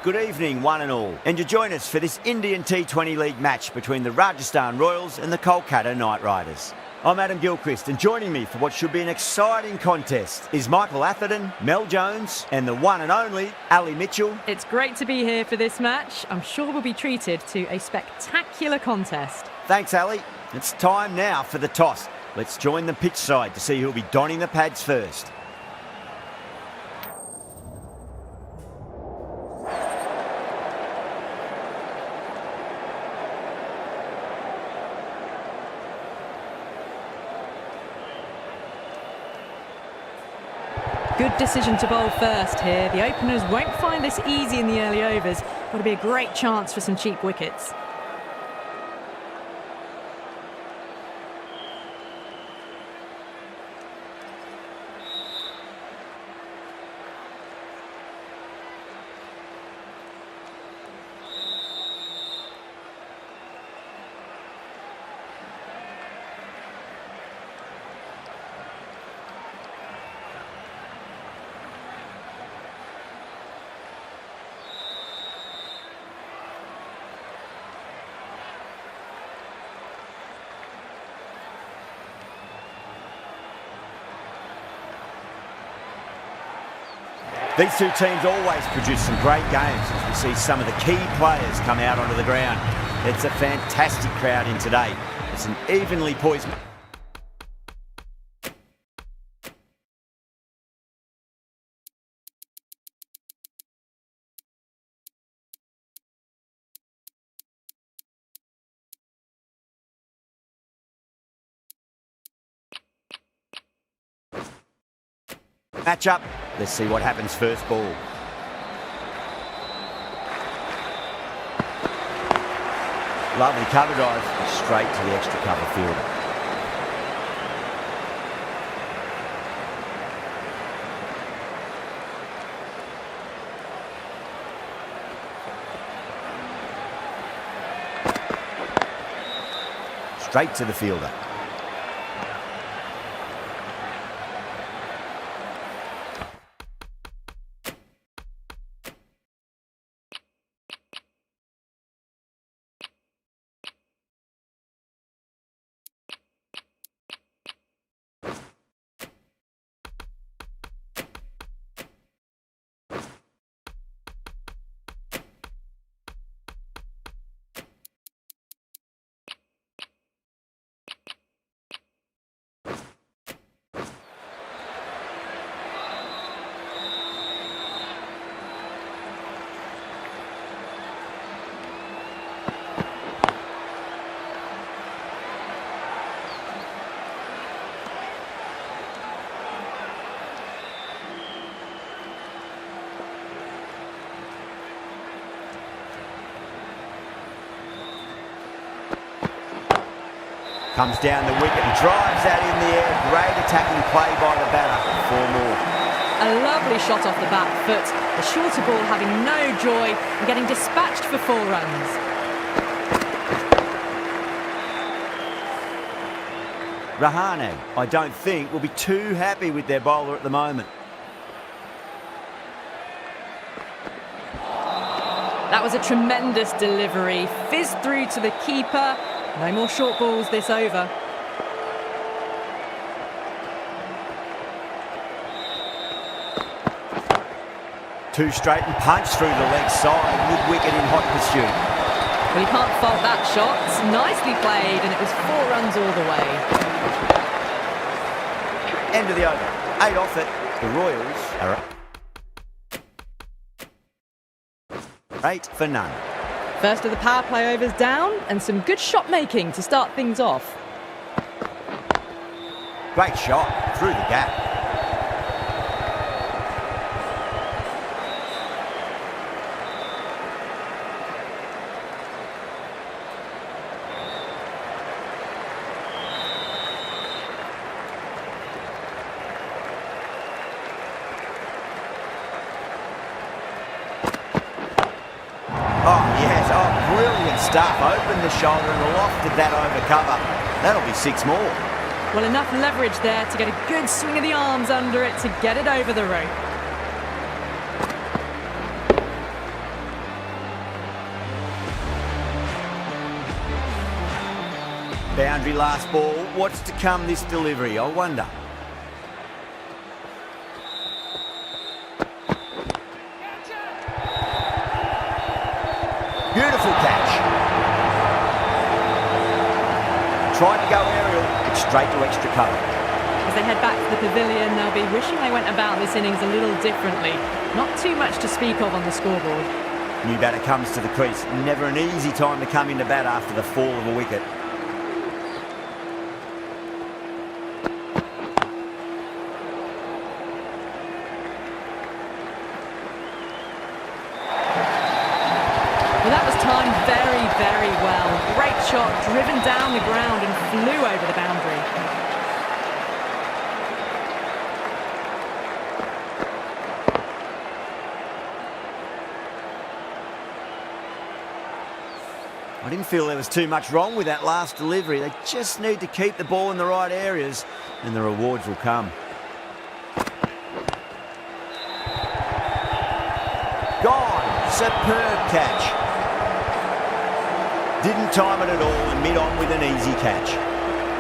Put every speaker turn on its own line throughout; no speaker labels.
Good evening, one and all, and you join us for this Indian T20 League match between the Rajasthan Royals and the Kolkata Knight Riders. I'm Adam Gilchrist, and joining me for what should be an exciting contest is Michael Atherton, Mel Jones, and the one and only Ali Mitchell.
It's great to be here for this match. I'm sure we'll be treated to a spectacular contest.
Thanks, Ali. It's time now for the toss. Let's join the pitch side to see who'll be donning the pads first.
Good decision to bowl first here. The openers won't find this easy in the early overs. Got to be a great chance for some cheap wickets.
These two teams always produce some great games as we see some of the key players come out onto the ground. It's a fantastic crowd in today. It's an evenly poised... match up. Let's see what happens first ball. Lovely cover drive, straight to the extra cover fielder. Straight to the fielder. Comes down the wicket and drives that in the air. Great attacking play by the batter. 4 more.
A lovely shot off the back foot. The shorter ball having no joy and getting dispatched for 4 runs.
Rahane, I don't think, will be too happy with their bowler at the moment.
That was a tremendous delivery. Fizzed through to the keeper. No more short balls this over.
Two straight and punch through the leg side, mid-wicket in hot pursuit.
Well, you can't fault that shot. Nicely played, and it was 4 runs all the way.
End of the over. 8 off it. The Royals are 8 for none.
First of the power play overs down, and some good shot making to start things off.
Great shot through the gap. Brilliant stuff. Opened the shoulder and lofted that over cover. That'll be 6 more.
Well, enough leverage there to get a good swing of the arms under it to get it over the rope.
Boundary last ball. What's to come this delivery, I wonder? Beautiful catch. Tried to go aerial, but straight to extra cover.
As they head back to the pavilion, they'll be wishing they went about this innings a little differently. Not too much to speak of on the scoreboard.
New batter comes to the crease. Never an easy time to come into bat after the fall of a wicket.
Well, that was timed very, very well. Great shot, driven down the ground and flew over the boundary.
I didn't feel there was too much wrong with that last delivery. They just need to keep the ball in the right areas and the rewards will come. Gone. Superb catch. Didn't time it at all and mid-on with an easy catch.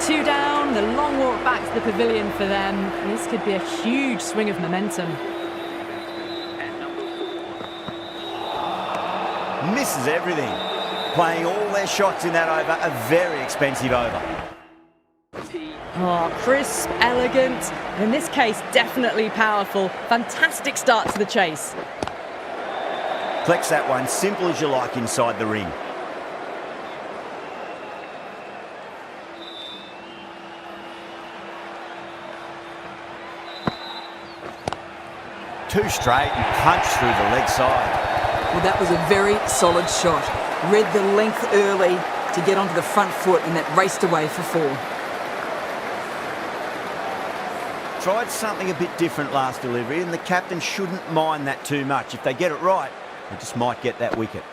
2 down, the long walk back to the pavilion for them. This could be a huge swing of momentum.
Misses everything. Playing all their shots in that over, a very expensive over.
Oh, crisp, elegant, and in this case, definitely powerful. Fantastic start to the chase.
Collects that one, simple as you like inside the ring. Two straight and punch through the leg side.
Well, that was a very solid shot. Read the length early to get onto the front foot, and that raced away for 4.
Tried something a bit different last delivery, and the captain shouldn't mind that too much. If they get it right, they just might get that wicket.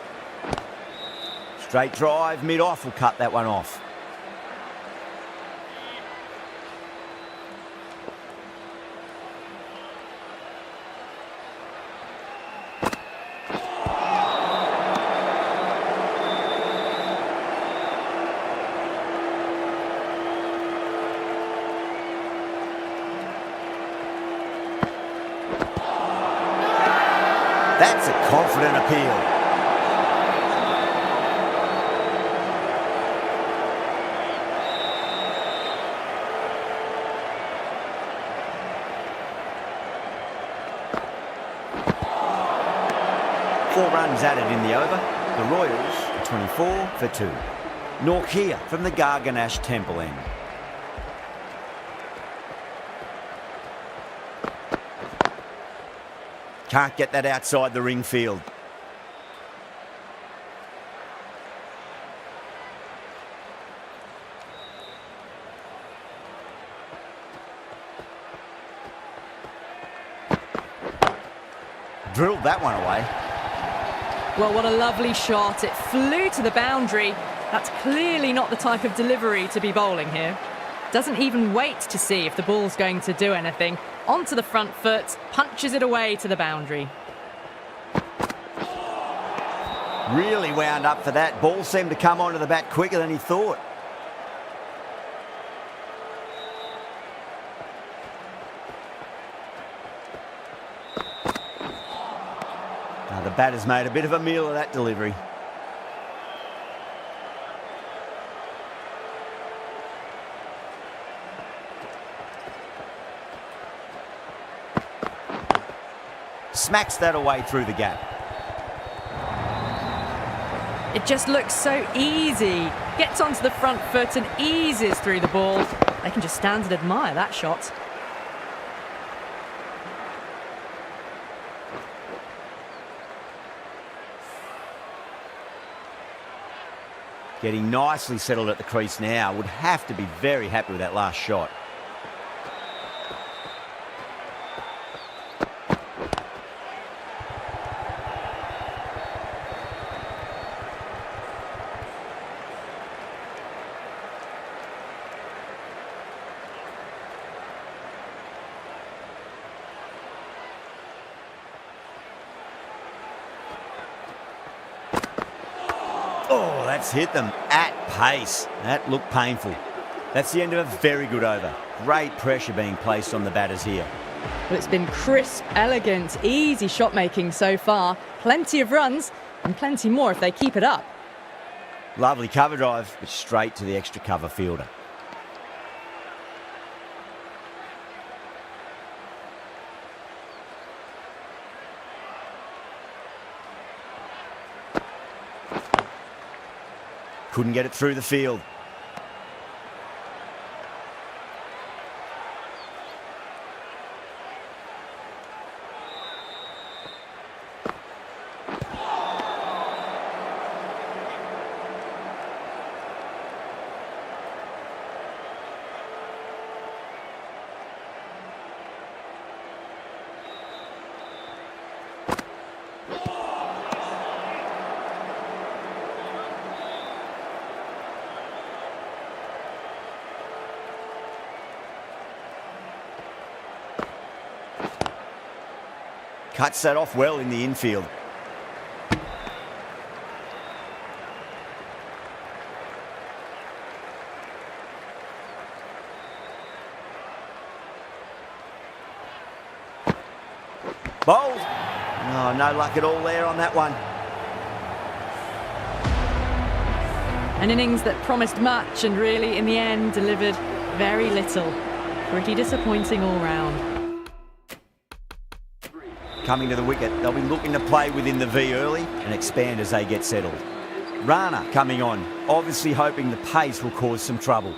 Straight drive, mid-off will cut that one off. That's a confident appeal. Four runs added in the over. The Royals are 24 for 2. Norkia from the Garganash Temple end. Can't get that outside the ring field. Drilled that one away.
Well, what a lovely shot. It flew to the boundary. That's clearly not the type of delivery to be bowling here. Doesn't even wait to see if the ball's going to do anything. Onto the front foot, punches it away to the boundary.
Really wound up for that. Ball seemed to come onto the bat quicker than he thought. Now the batter's made a bit of a meal of that delivery. Smacks that away through the gap.
It just looks so easy. Gets onto the front foot and eases through the ball. They can just stand and admire that shot.
Getting nicely settled at the crease now. Would have to be very happy with that last shot. Oh, that's hit them at pace. That looked painful. That's the end of a very good over. Great pressure being placed on the batters here.
Well, it's been crisp, elegant, easy shot making so far. Plenty of runs and plenty more if they keep it up.
Lovely cover drive, but straight to the extra cover fielder. Couldn't get it through the field. Cuts that off well in the infield. Bowled. Oh, no luck at all there on that one.
An innings that promised much and really, in the end, delivered very little. Pretty disappointing all round.
Coming to the wicket, they'll be looking to play within the V early and expand as they get settled. Rana coming on, obviously hoping the pace will cause some trouble.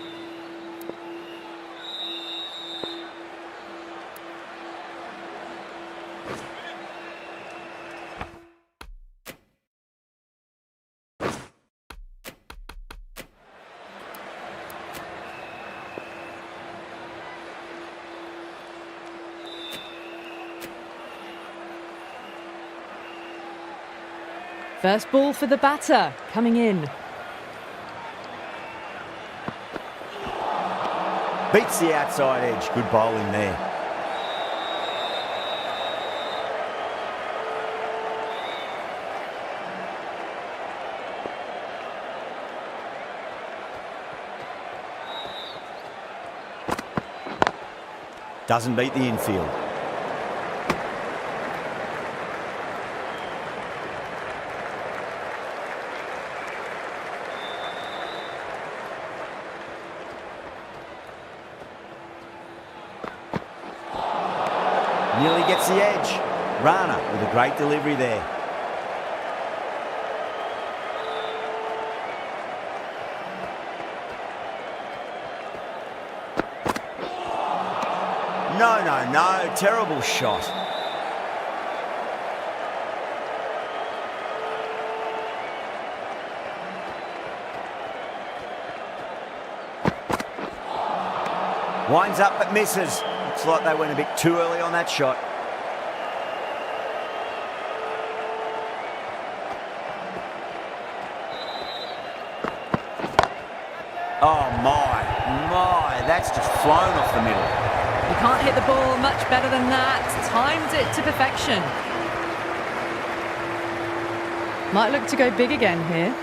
First ball for the batter, coming in.
Beats the outside edge, good bowling there. Doesn't beat the infield. Nearly gets the edge. Rana with a great delivery there. No. Terrible shot. Winds up but misses. Looks like they went a bit too early on that shot. Oh my, that's just flown off the middle.
You can't hit the ball much better than that. Timed it to perfection. Might look to go big again here.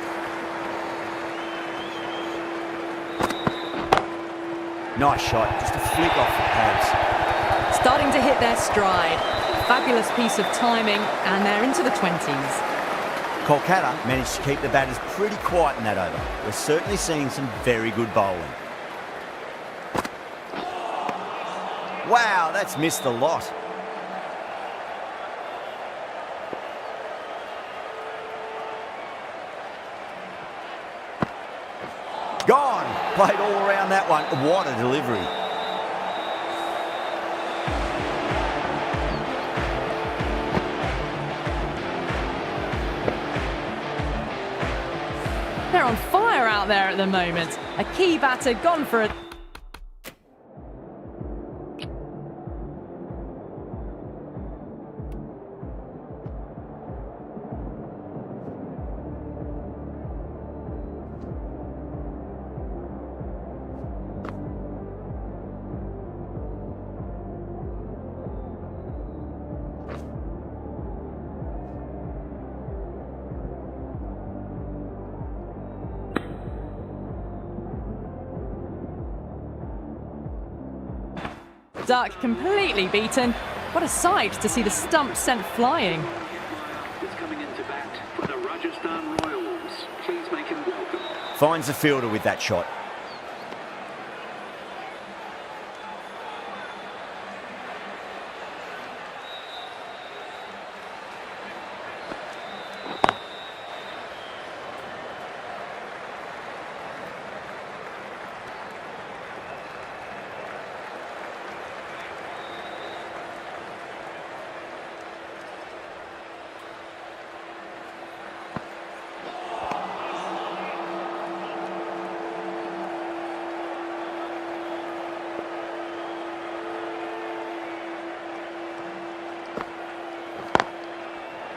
Nice shot, just a flick off the pads.
Starting to hit their stride. Fabulous piece of timing, and they're into the 20s.
Kolkata managed to keep the batters pretty quiet in that over. We're certainly seeing some very good bowling. Wow, that's missed a lot. Gone! Played all around that one. What a delivery.
They're on fire out there at the moment. A key batter gone for a... duck, completely beaten. What a sight to see the stump sent flying.
Is coming into bat for the Rajasthan Royals. Please make him welcome.
Finds the fielder with that shot.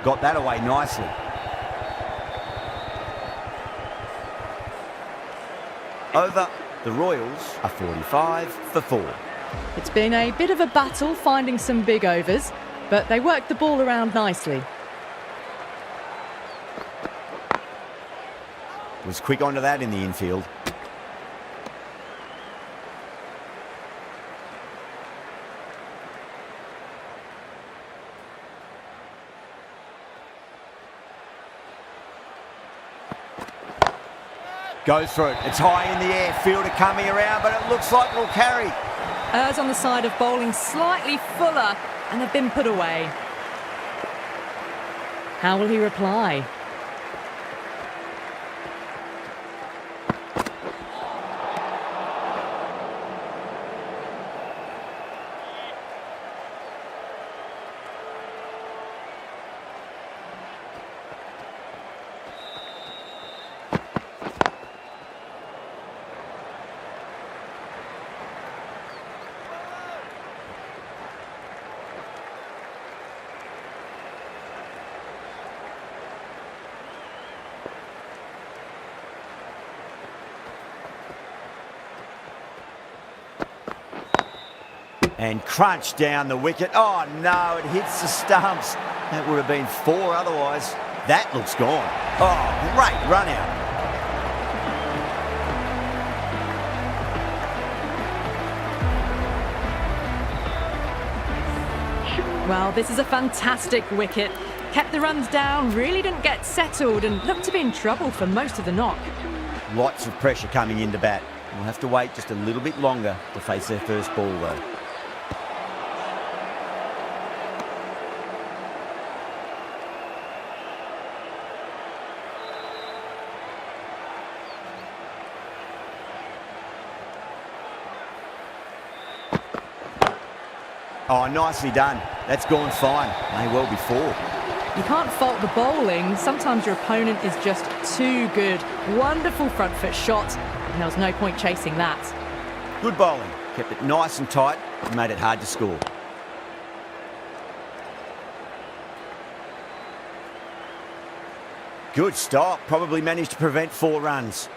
Got that away nicely. Over. The Royals are 45 for 4.
It's been a bit of a battle finding some big overs, but they worked the ball around nicely.
Was quick onto that in the infield. Goes for it. It's high in the air. Fielder coming around, but it looks like it'll carry.
Errs on the side of bowling slightly fuller and have been put away. How will he reply?
And crunch down the wicket. Oh no, it hits the stumps. That would have been 4 otherwise. That looks gone. Oh, great run out.
Well, this is a fantastic wicket. Kept the runs down, really didn't get settled and looked to be in trouble for most of the knock.
Lots of pressure coming into bat. We'll have to wait just a little bit longer to face their first ball though. Oh, nicely done. That's gone fine. May well be 4.
You can't fault the bowling. Sometimes your opponent is just too good. Wonderful front foot shot, and there was no point chasing that.
Good bowling. Kept it nice and tight and made it hard to score. Good stop. Probably managed to prevent 4 runs.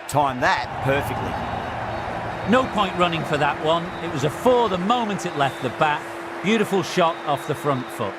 Timed that perfectly.
No point running for that one. It was a 4 the moment it left the bat. Beautiful shot off the front foot.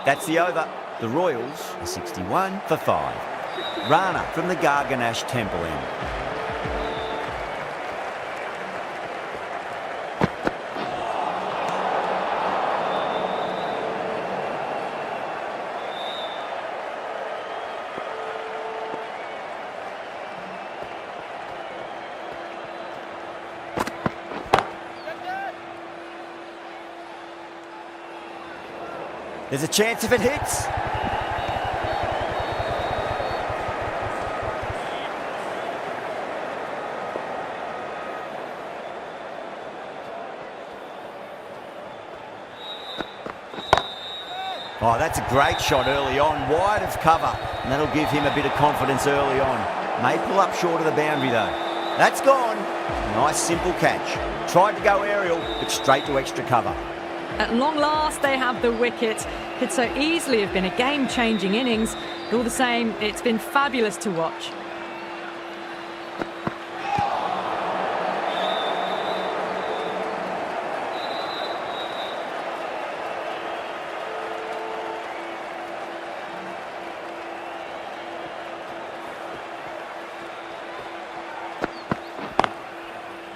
That's the over. The Royals are 61 for 5. Rana from the Garganash Temple end. There's a chance if it hits. Oh, that's a great shot early on, wide of cover, and that'll give him a bit of confidence early on. May pull up short of the boundary though. That's gone. Nice simple catch. Tried to go aerial, but straight to extra cover.
At long last, they have the wicket. Could so easily have been a game-changing innings. But all the same, it's been fabulous to watch.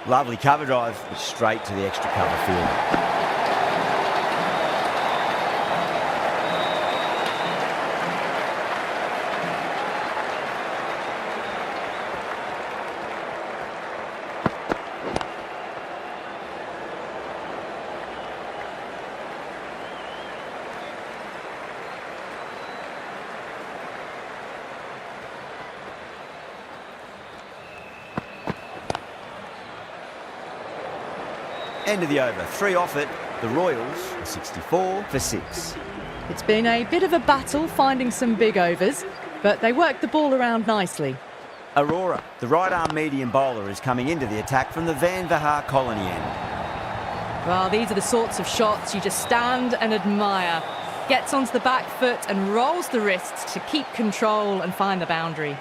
Lovely cover drive, but straight to the extra cover field. End of the over, 3 off it. The Royals are 64 for 6.
It's been a bit of a battle finding some big overs, but they worked the ball around nicely.
Aurora, the right-arm medium bowler, is coming into the attack from the Van Vahar colony end.
Well, these are the sorts of shots you just stand and admire. Gets onto the back foot and rolls the wrists to keep control and find the boundary.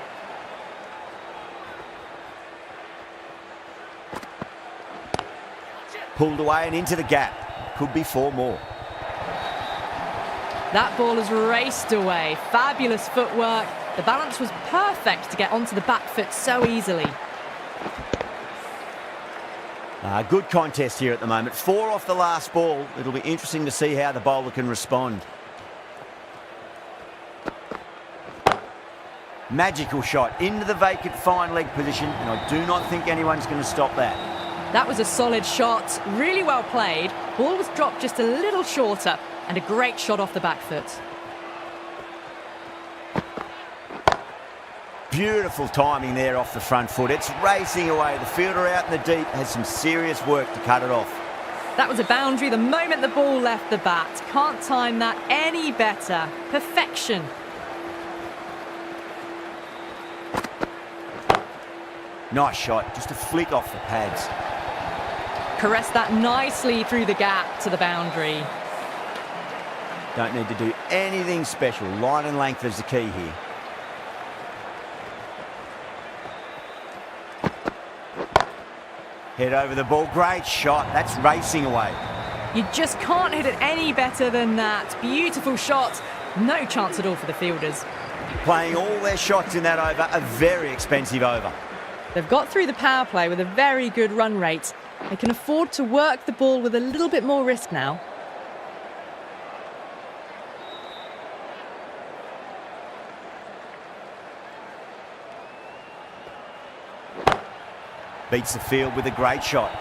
Pulled away and into the gap. Could be 4 more.
That ball has raced away. Fabulous footwork. The balance was perfect to get onto the back foot so easily.
Good contest here at the moment. 4 off the last ball. It'll be interesting to see how the bowler can respond. Magical shot into the vacant fine leg position, and I do not think anyone's going to stop that.
That was a solid shot, really well played. Ball was dropped just a little shorter, and a great shot off the back foot.
Beautiful timing there off the front foot. It's racing away. The fielder out in the deep has some serious work to cut it off.
That was a boundary the moment the ball left the bat. Can't time that any better. Perfection.
Nice shot, just a flick off the pads.
Caressed that nicely through the gap to the boundary.
Don't need to do anything special. Line and length is the key here. Head over the ball, great shot. That's racing away.
You just can't hit it any better than that. Beautiful shot. No chance at all for the fielders.
Playing all their shots in that over, a very expensive over.
They've got through the power play with a very good run rate. They can afford to work the ball with a little bit more risk now.
Beats the field with a great shot.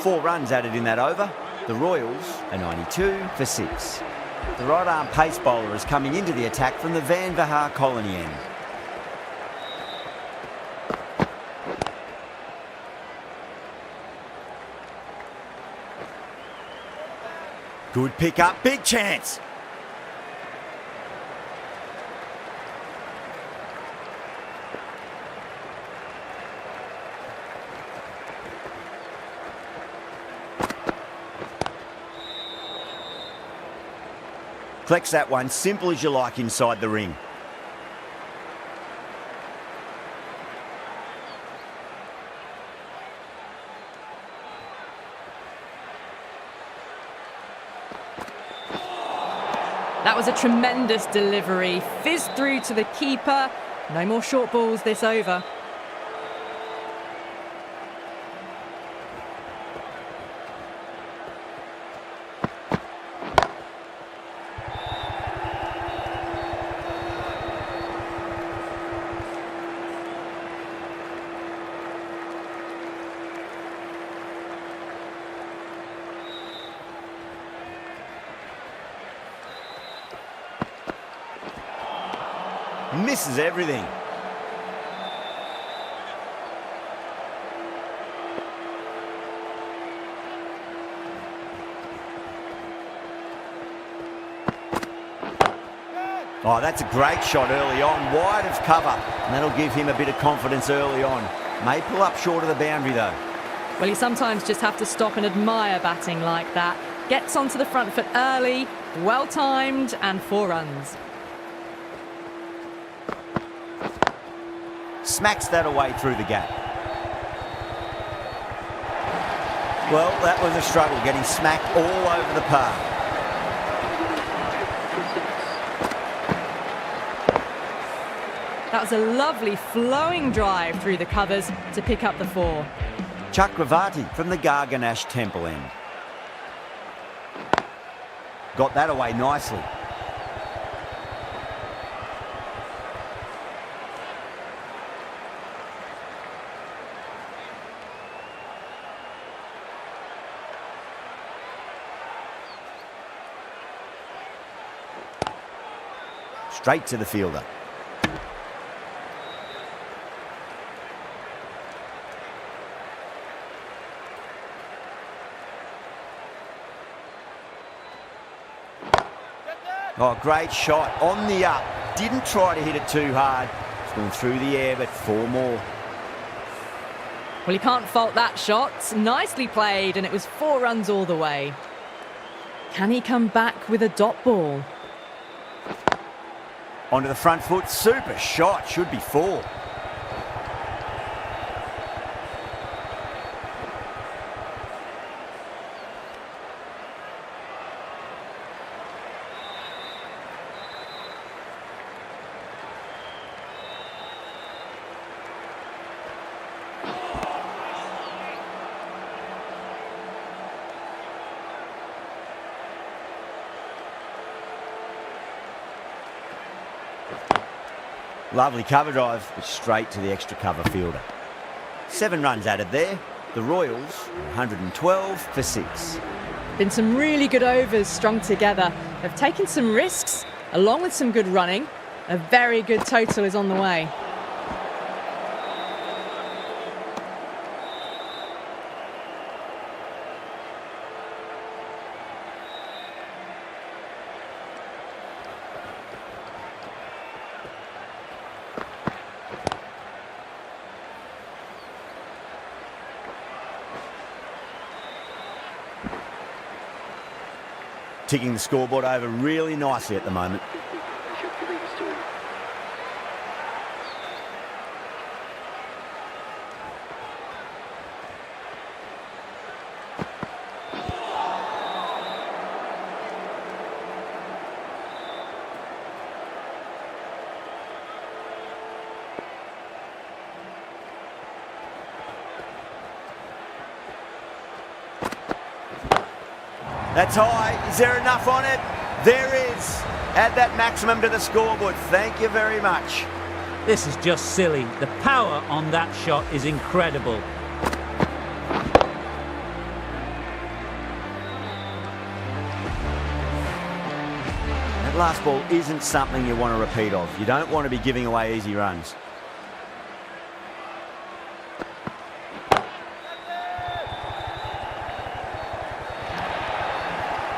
Four runs added in that over. The Royals are 92 for 6. The right-arm pace bowler is coming into the attack from the Van Vahar colony end. Good pick up, big chance. Collects that one, simple as you like inside the ring.
That was a tremendous delivery. Fizzed through to the keeper. No more short balls this over.
Misses everything. Oh, that's a great shot early on, wide of cover. And that'll give him a bit of confidence early on. May pull up short of the boundary though.
Well, you sometimes just have to stop and admire batting like that. Gets onto the front foot early, well timed, and 4 runs.
Smacks that away through the gap. Well, that was a struggle, getting smacked all over the park.
That was a lovely flowing drive through the covers to pick up the 4.
Chakravarti from the Garganash Temple end. Got that away nicely. Straight to the fielder. Oh, great shot on the up. Didn't try to hit it too hard. It's gone through the air, but 4 more.
Well, you can't fault that shot. Nicely played, and it was 4 runs all the way. Can he come back with a dot ball?
Onto the front foot, super shot, should be 4. Lovely cover drive, but straight to the extra cover fielder. 7 runs added there. The Royals, 112 for 6.
Been some really good overs strung together. They've taken some risks, along with some good running. A very good total is on the way.
Ticking the scoreboard over really nicely at the moment. That's high. Is there enough on it? There is. Add that maximum to the scoreboard. Thank you very much.
This is just silly. The power on that shot is incredible.
That last ball isn't something you want to repeat of. You don't want to be giving away easy runs.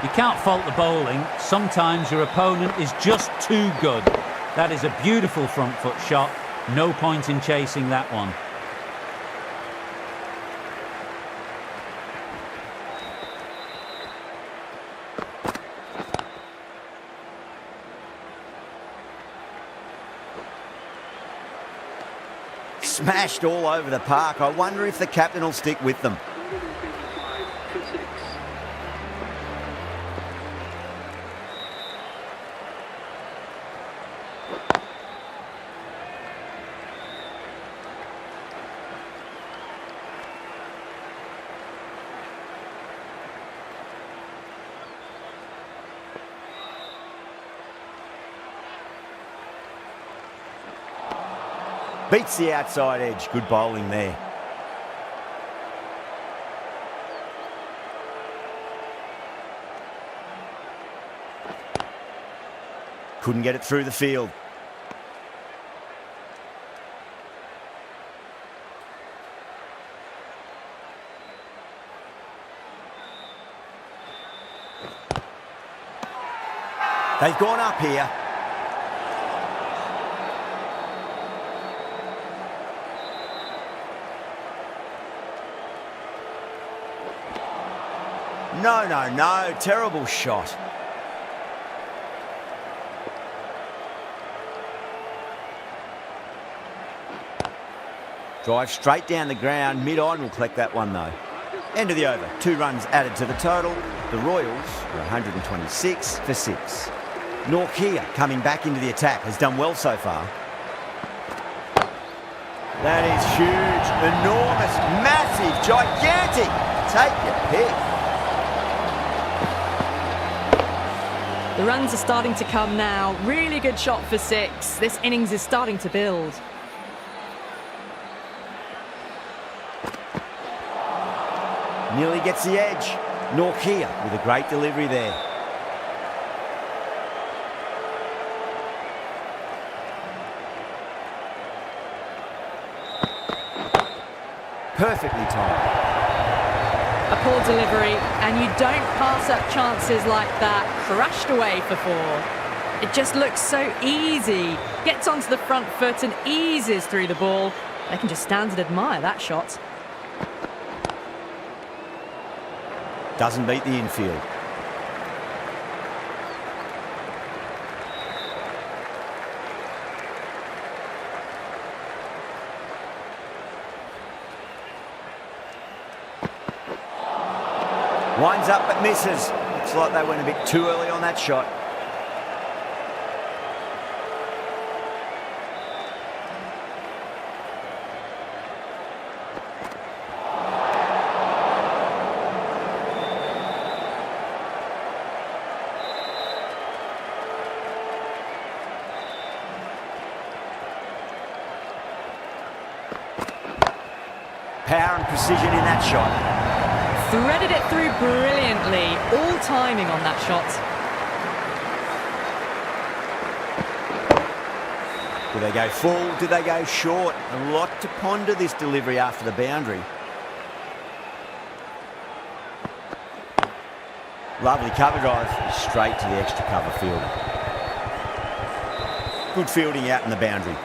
You can't fault the bowling. Sometimes your opponent is just too good. That is a beautiful front foot shot. No point in chasing that one.
smashed all over the park. I wonder if the captain will stick with them.
155 for 6.
Beats the outside edge. Good bowling there. Couldn't get it through the field. They've gone up here. No. Terrible shot. Drive straight down the ground. Mid-on will collect that one though. End of the over. 2 runs added to the total. The Royals are 126 for 6. Nortje coming back into the attack has done well so far. That is huge, enormous, massive, gigantic. Take your pick.
The runs are starting to come now. Really good shot for 6. This innings is starting to build.
Nearly gets the edge. Nortje with a great delivery there. Perfectly timed.
A poor delivery, and you don't pass up chances like that. Crashed away for 4. It just looks so easy. Gets onto the front foot and eases through the ball. They can just stand and admire that shot.
Doesn't beat the infield. Winds up but misses. Looks like they went a bit too early on that shot. Power and precision in that shot.
Threaded it through brilliantly. All timing on that shot.
Do they go full? Do they go short? A lot to ponder this delivery after the boundary. Lovely cover drive. Straight to the extra cover fielder. Good fielding out in the boundary.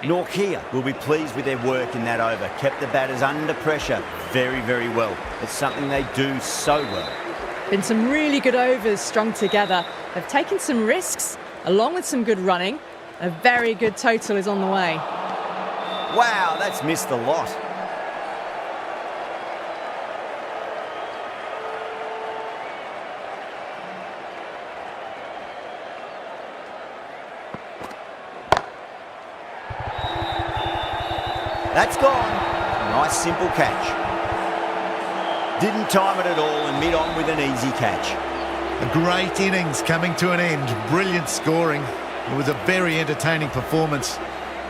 Nortje will be pleased with their work in that over. Kept the batters under pressure very, very well. It's something they do so well.
Been some really good overs strung together. They've taken some risks, along with some good running. A very good total is on the way.
Wow, that's missed a lot. That's gone. Nice simple catch. Didn't time it at all and mid-on with an easy catch.
A great innings coming to an end. Brilliant scoring. It was a very entertaining performance,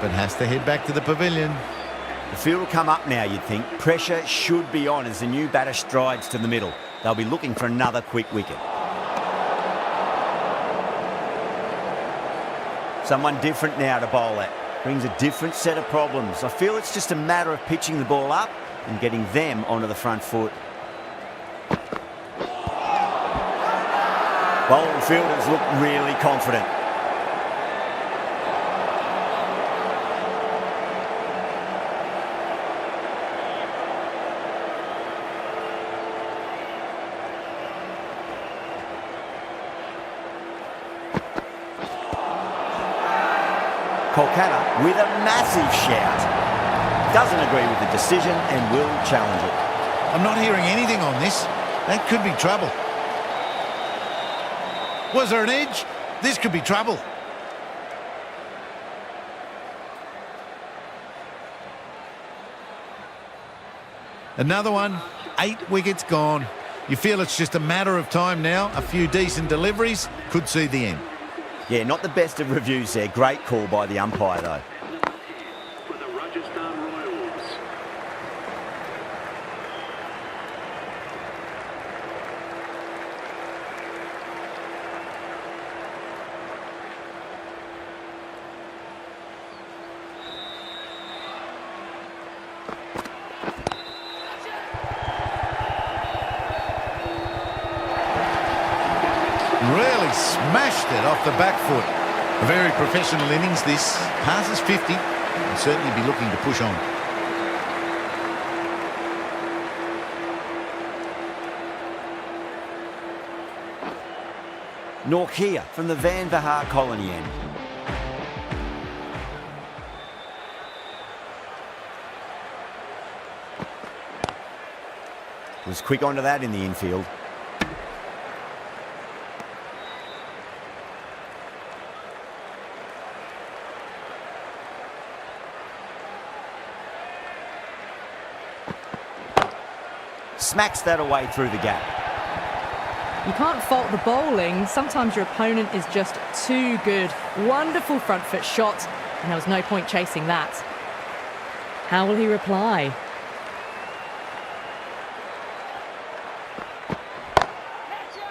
but has to head back to the pavilion.
The field will come up now, you'd think. Pressure should be on as the new batter strides to the middle. They'll be looking for another quick wicket. Someone different now to bowl at. Brings a different set of problems. I feel it's just a matter of pitching the ball up and getting them onto the front foot. Bowling fielders look really confident. Kolkata with a massive shout. Doesn't agree with the decision and will challenge it.
I'm not hearing anything on this. That could be trouble. Was there an edge? This could be trouble. Another one. 8 wickets gone. You feel it's just a matter of time now. A few decent deliveries could see the end.
Yeah, not the best of reviews there. Great call by the umpire, though.
For the Rajasthan Royals.
Really smashed it off the back foot. A very professional innings this. Passes 50. Will certainly be looking to push on.
Norkia from the Van Vahar colony end. Was quick onto that in the infield. Smacks that away through the gap.
You can't fault the bowling. Sometimes your opponent is just too good. Wonderful front foot shot, and there was no point chasing that. How will he reply?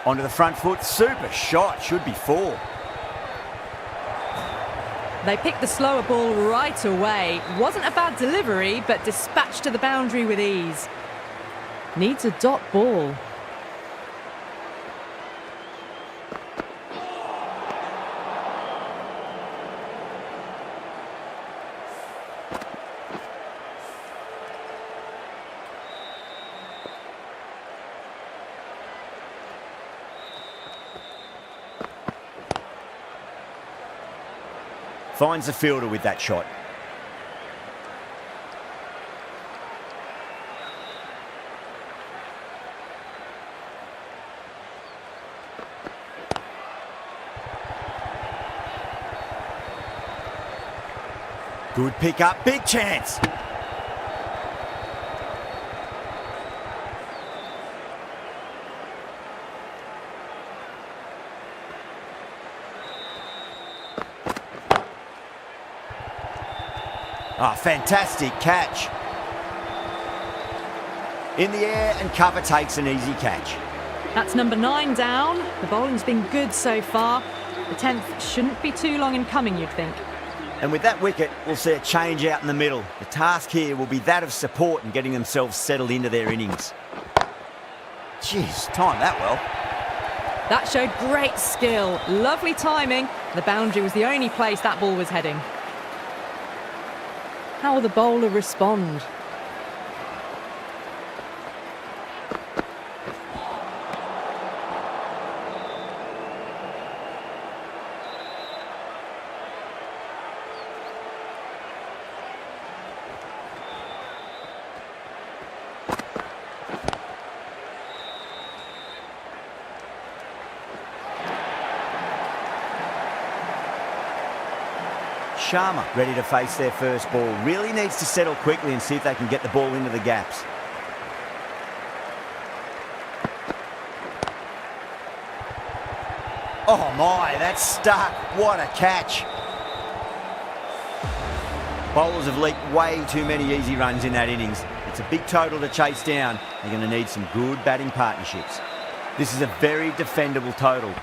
Onto the front foot. Super shot. Should be 4.
They picked the slower ball right away. Wasn't a bad delivery, but dispatched to the boundary with ease. Needs a dot ball.
Finds the fielder with that shot. Good pick up, big chance. Ah, fantastic catch. In the air, and cover takes an easy catch.
That's number 9 down. The bowling's been good so far. The 10th shouldn't be too long in coming, you'd think.
And with that wicket, we'll see a change out in the middle. The task here will be that of support and getting themselves settled into their innings. Jeez, timed that well.
That showed great skill. Lovely timing. The boundary was the only place that ball was heading. How will the bowler respond?
Sharma ready to face their first ball. Really needs to settle quickly and see if they can get the ball into the gaps. Oh my, that's stuck. What a catch. Bowlers have leaked way too many easy runs in that innings. It's a big total to chase down. They're going to need some good batting partnerships. This is a very defendable total.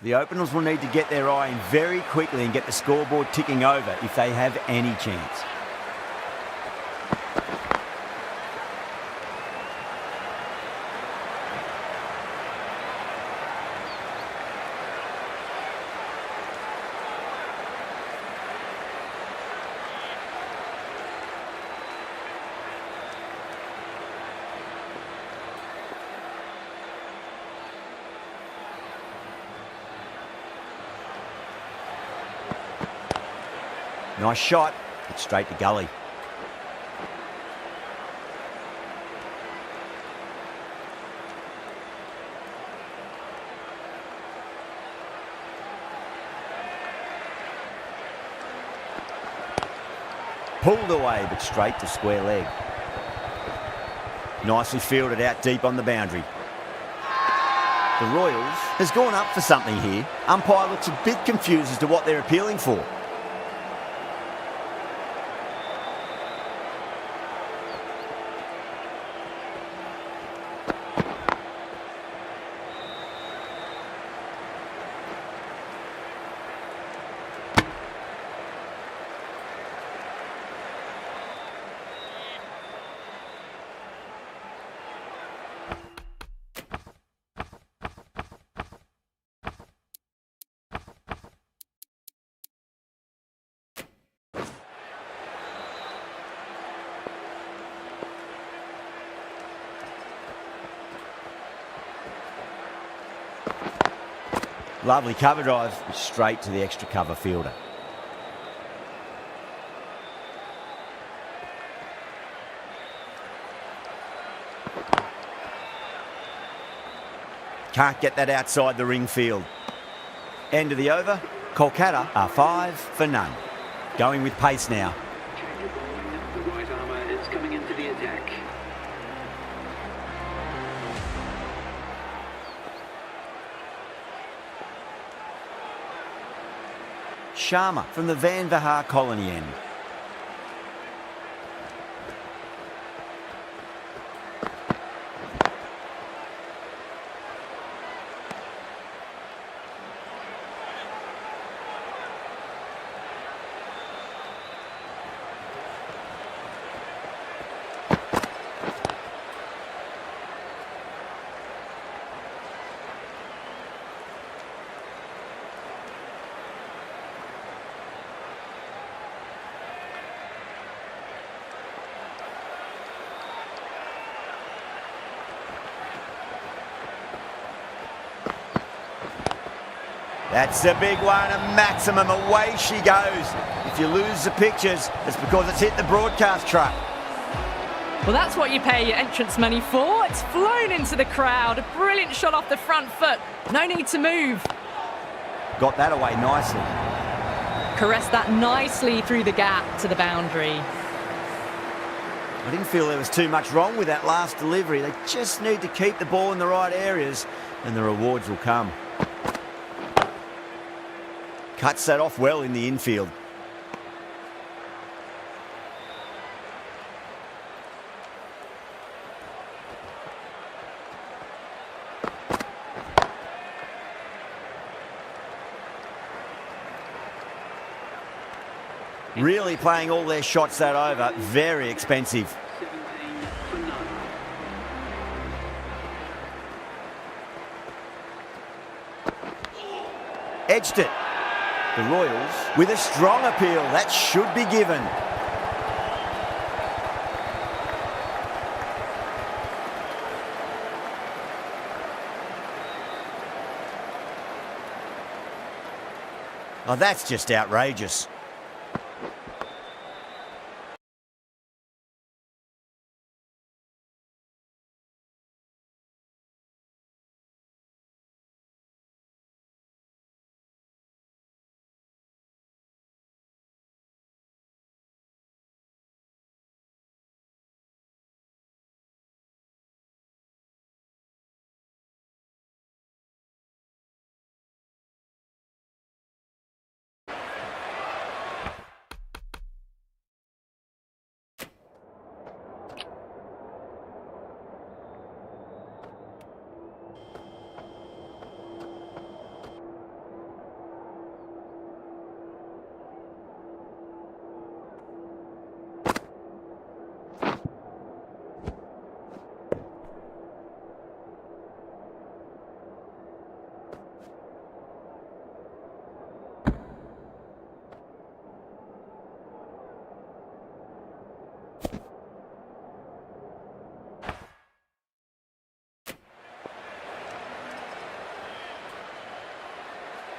The openers will need to get their eye in very quickly and get the scoreboard ticking over if they have any chance. Nice shot, but straight to gully. Pulled away, but straight to square leg. Nicely fielded out deep on the boundary. The Royals has gone up for something here. Umpire looks a bit confused as to what they're appealing for. Lovely cover drive, straight to the extra cover fielder. Can't get that outside the ring field. End of the over. Kolkata are 5 for none. Going with pace now.
Change of bowling. The right armour is coming into the attack.
Sharma from the Van Vahar colony end. That's a big one, a maximum. Away she goes. If you lose the pictures, it's because it's hit the broadcast truck.
Well, that's what you pay your entrance money for. It's flown into the crowd. A brilliant shot off the front foot. No need to move.
Got that away nicely.
Caressed that nicely through the gap to the boundary.
I didn't feel there was too much wrong with that last delivery. They just need to keep the ball in the right areas and the rewards will come. Cuts that off well in the infield. Really playing all their shots that over. Very expensive.
17 for none.
Edged it. The Royals with a strong appeal. That should be given. Oh, that's just outrageous.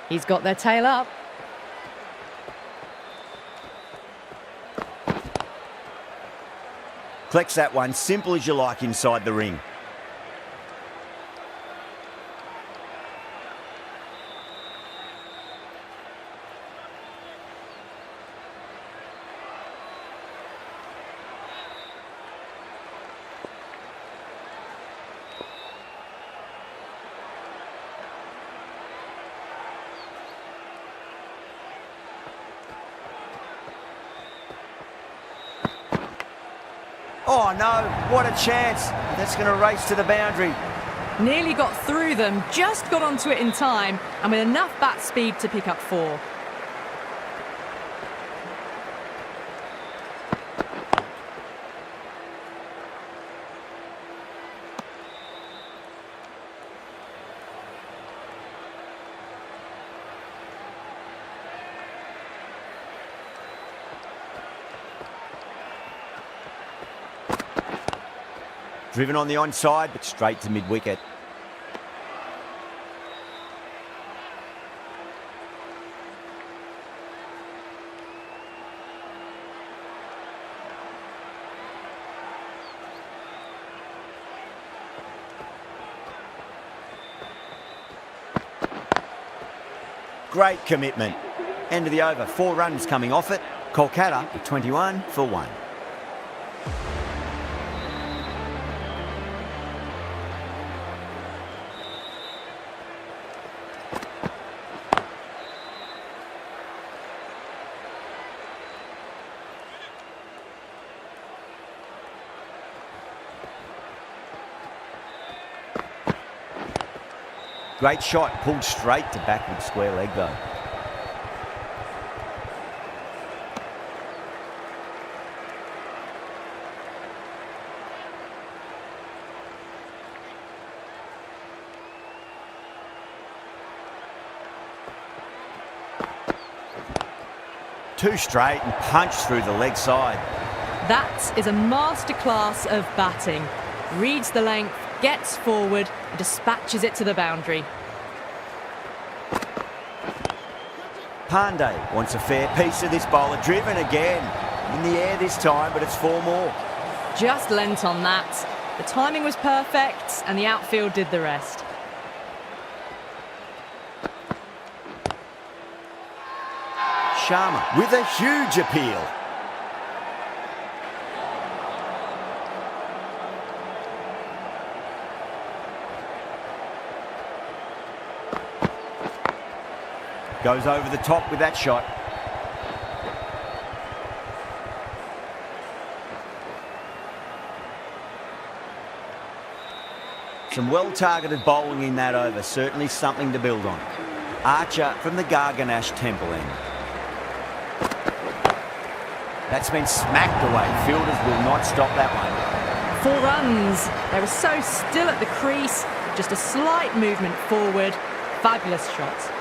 He's got their tail up.
Collects that one, simple as you like inside the ring. Oh no, what a chance. That's going to race to the boundary.
Nearly got through them, just got onto it in time, and with enough bat speed to pick up 4.
Driven on the onside, but straight to mid-wicket. Great commitment. End of the over, 4 runs coming off it. Kolkata 21 for 1. Great shot, pulled straight to backward square leg though. Two straight and punched through the leg side.
That is a masterclass of batting. Reads the length, gets forward and dispatches it to the boundary.
Pandey wants a fair piece of this bowler. Driven again. In the air this time, but it's 4 more.
Just lent on that. The timing was perfect and the outfield did the rest.
Sharma with a huge appeal. Goes over the top with that shot. Some well-targeted bowling in that over. Certainly something to build on. Archer from the Garganash Temple end. That's been smacked away. Fielders will not stop that one.
4 runs. They were so still at the crease. Just a slight movement forward. Fabulous shot.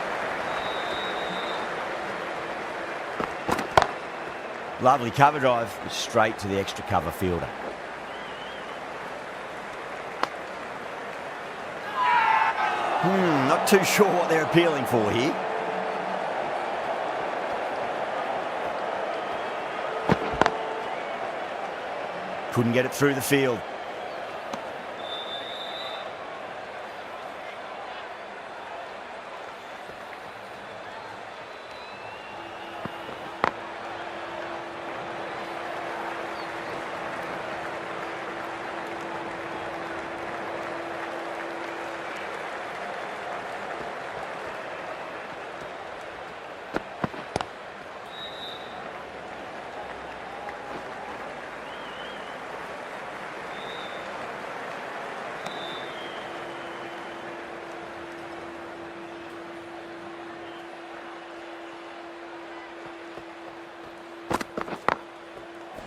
Lovely cover drive, straight to the extra cover fielder. Not too sure what they're appealing for here. Couldn't get it through the field.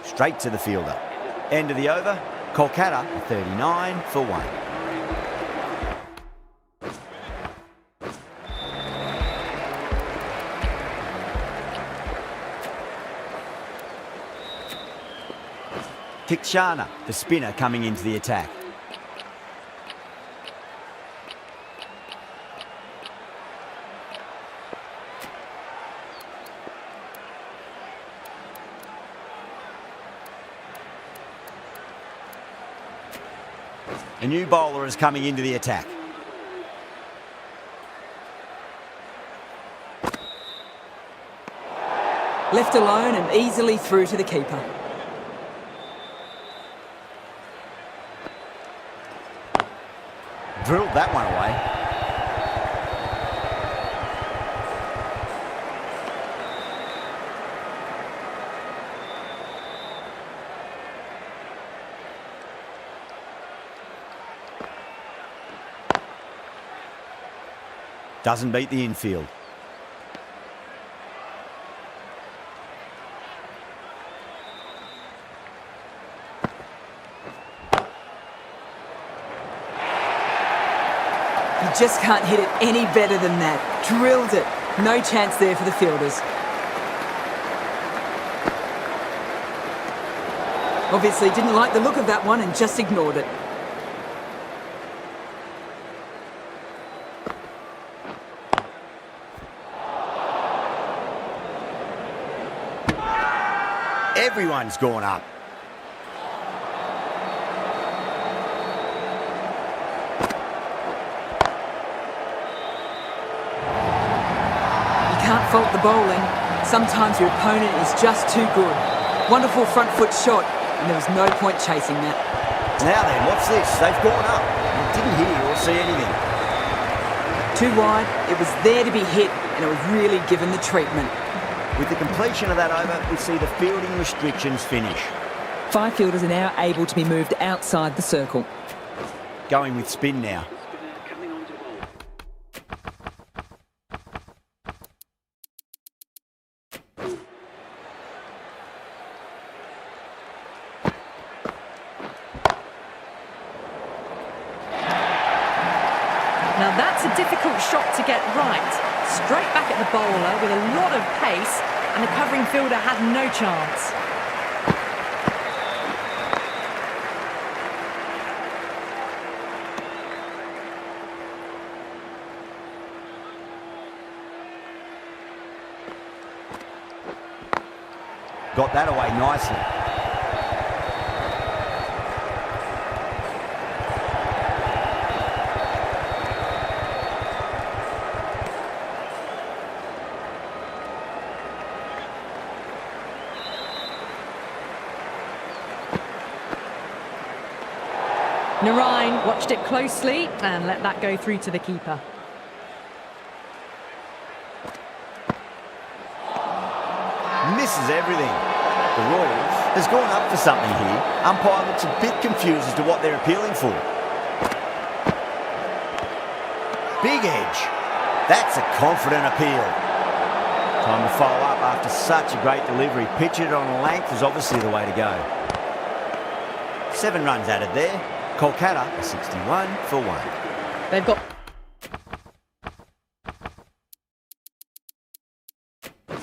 Straight to the fielder. End of the over. Kolkata 39 for 1. Tikshana, the spinner, coming into the attack. A new bowler is coming into the attack.
Left alone and easily through to the keeper.
Drilled that one away. Doesn't beat the infield.
You just can't hit it any better than that. Drilled it. No chance there for the fielders. Obviously didn't like the look of that one and just ignored it.
Everyone's gone up.
You can't fault the bowling. Sometimes your opponent is just too good. Wonderful front foot shot, and there was no point chasing that.
Now then, what's this? They've gone up. You didn't hear or see anything.
Too wide, it was there to be hit, and it was really given the treatment.
With the completion of that over, we see the fielding restrictions finish.
5 fielders are now able to be moved outside the circle.
Going with spin now.
Spinner coming on to bowl.
Now that's a difficult shot to get right. Straight back at the bowler with a lot of pace, and the covering fielder had no chance.
Got that away nicely.
Narine watched it closely and let that go through to the keeper.
Misses everything. The Royals has gone up for something here. Umpire looks a bit confused as to what they're appealing for. Big edge. That's a confident appeal. Time to follow up after such a great delivery. Pitch it on length is obviously the way to go. 7 runs added there. Kolkata are 61 for 1.
They've got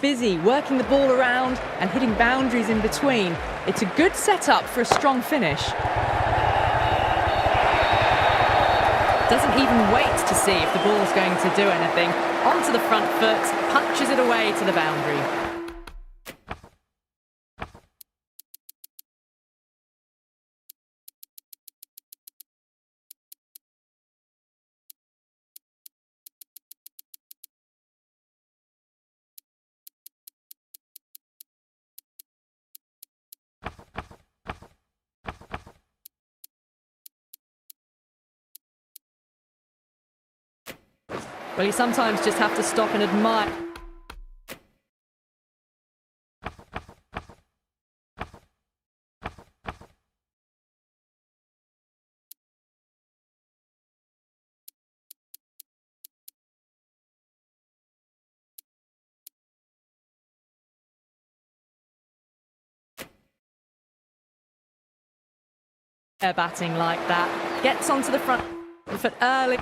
busy working the ball around and hitting boundaries in between. It's a good setup for a strong finish. Doesn't even wait to see if the ball's going to do anything. Onto the front foot, punches it away to the boundary. Well, you sometimes just have to stop and admire. They're batting like that. Gets onto the front foot early.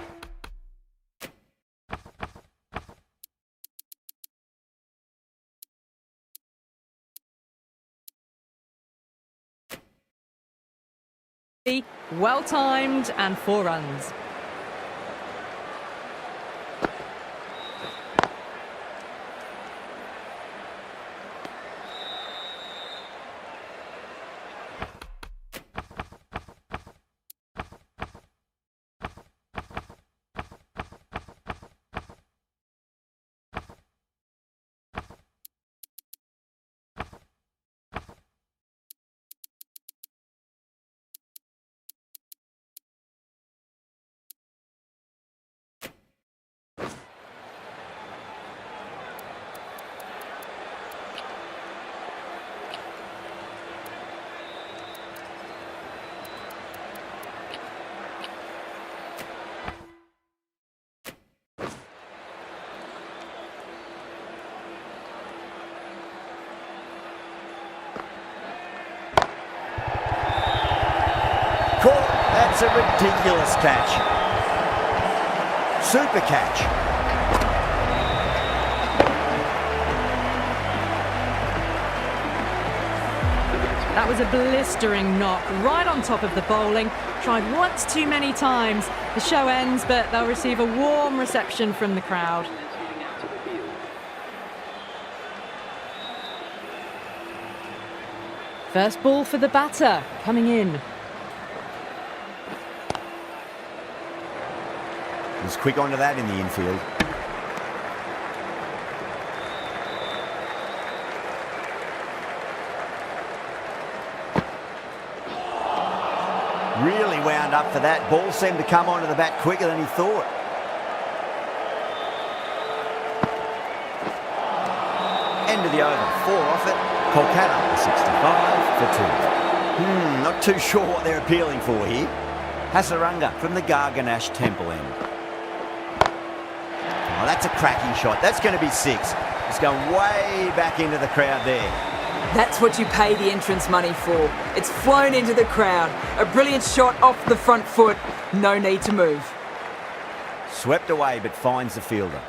Well timed and 4 runs.
That's a ridiculous catch. Super catch.
That was a blistering knock right on top of the bowling. Tried once too many times. The show ends, but they'll receive a warm reception from the crowd.
Heading out to the field.
First ball for the batter, coming in.
He's quick onto that in the infield. Really wound up for that. Ball seemed to come onto the bat quicker than he thought. End of the over. 4 off it. Kolkata 65 for 2. Not too sure what they're appealing for here. Hasaranga from the Garganash Temple end. Oh, that's a cracking shot. That's going to be 6. It's going way back into the crowd there.
That's what you pay the entrance money for. It's flown into the crowd. A brilliant shot off the front foot. No need to move.
Swept away but finds the fielder.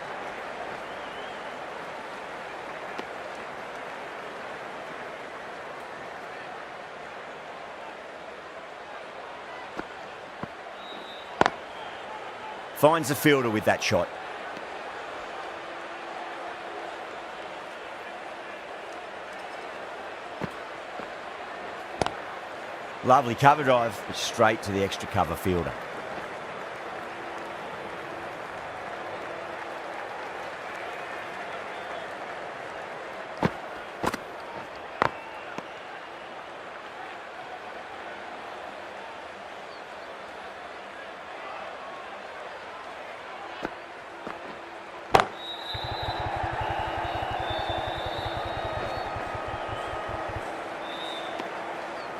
Finds the fielder with that shot. Lovely cover drive, but straight to the extra cover fielder.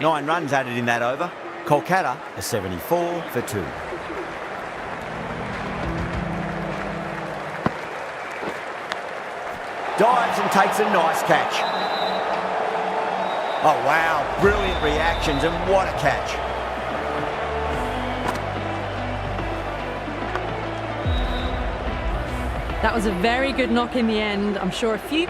Nine runs added in that over. Kolkata a 74 for 2. Dives and takes a nice catch. Oh wow, brilliant reactions and what a catch.
That was a very good knock in the end. I'm sure a few...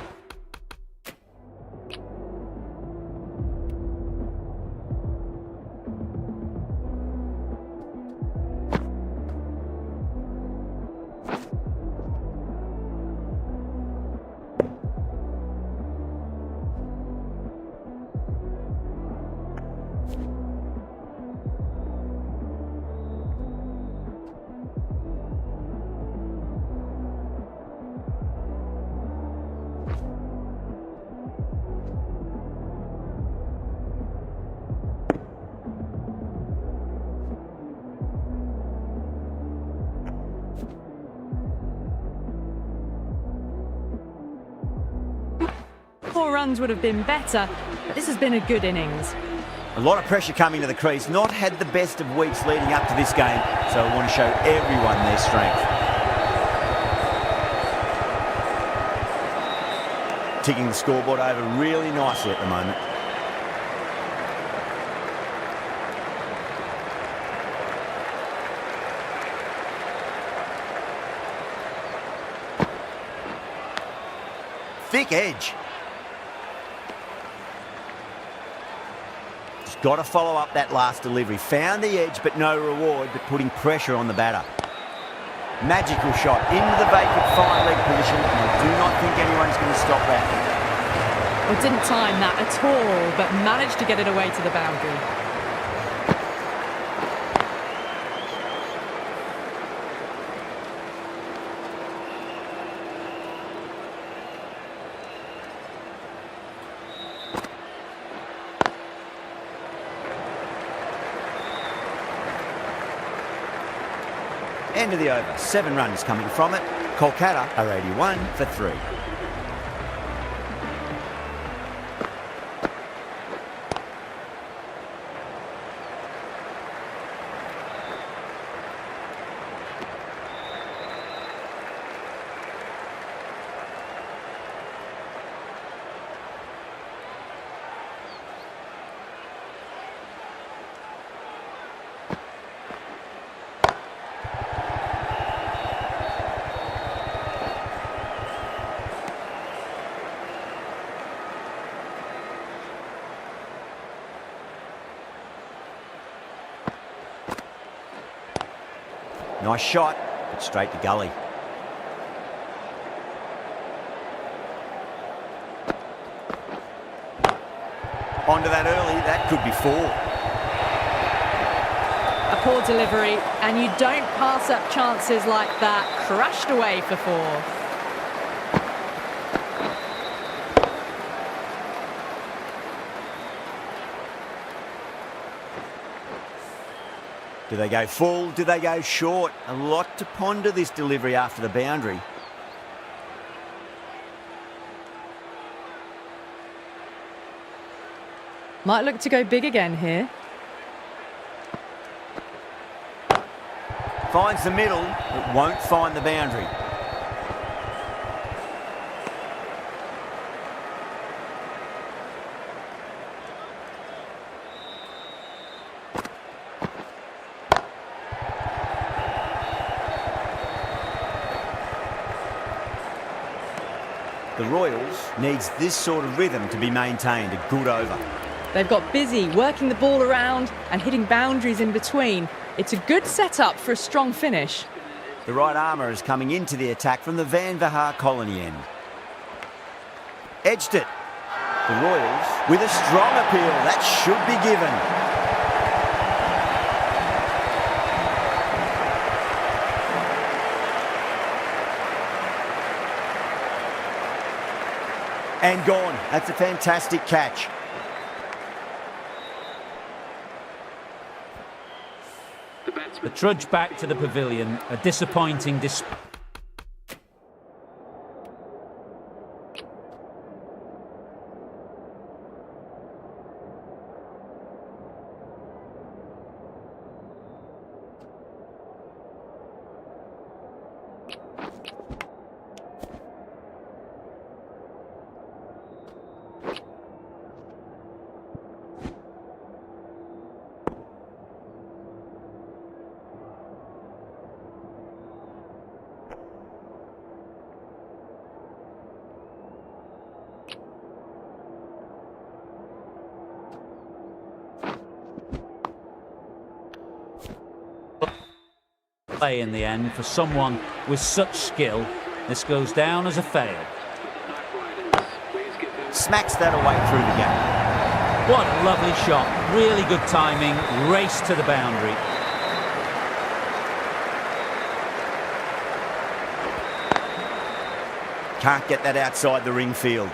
Four runs would have been better, but this has been a good innings.
A lot of pressure coming to the crease. Not had the best of weeks leading up to this game, so I want to show everyone their strength. Ticking the scoreboard over really nicely at the moment. Thick edge. Just got to follow up that last delivery. Found the edge, but no reward, but putting pressure on the batter. Magical shot into the vacant fine leg position, and I do not think anyone's going to stop that.
Well, didn't time that at all, but managed to get it away to the boundary.
End of the over. 7 runs coming from it. Kolkata are 81 for 3. Nice shot, but straight to gully. Onto that early, that could be 4.
A poor delivery, and you don't pass up chances like that. Crashed away for 4.
Do they go full? Do they go short? A lot to ponder this delivery after the boundary.
Might look to go big again here.
Finds the middle, but won't find the boundary. The Royals needs this sort of rhythm to be maintained. A good over.
They've got busy working the ball around and hitting boundaries in between. It's a good setup for a strong finish.
The right armour is coming into the attack from the Van Vahar Colony end. Edged it. The Royals with a strong appeal. That should be given. And gone. That's a fantastic catch.
The trudge back to the pavilion, a disappointing display. Play in the end for someone with such skill. This goes down as a fail.
Smacks that away through the gap.
What a lovely shot. Really good timing. Race to the boundary.
Can't get that outside the ring field.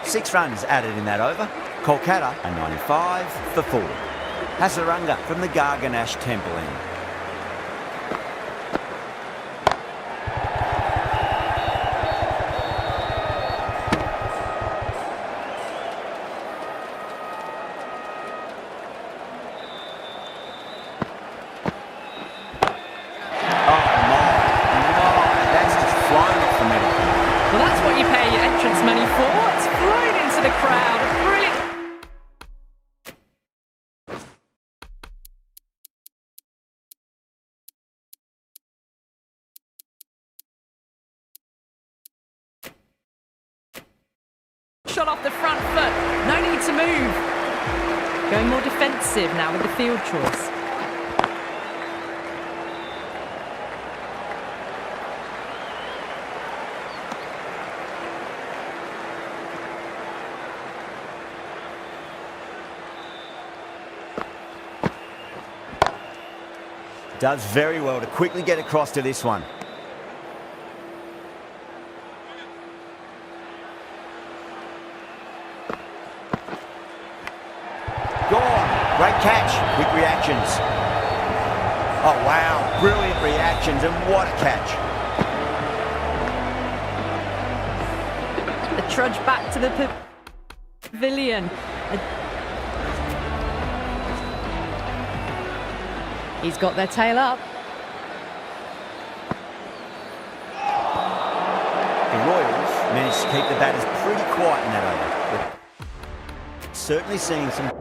Six runs added in that over. Kolkata a 95 for 4. Hasaranga from the Garganash Temple end.
Well, that's what you pay your entrance money for. It's flown into the crowd. Brilliant. Shot off the front foot. No need to move. Going more defensive now with the field choice.
Does very well to quickly get across to this one. Gone. Great catch. Quick reactions. Oh, wow. Brilliant reactions, and what a catch.
The trudge back to the pavilion. He's got their tail up.
The Royals managed to keep the batters pretty quiet in that over. But certainly seeing some...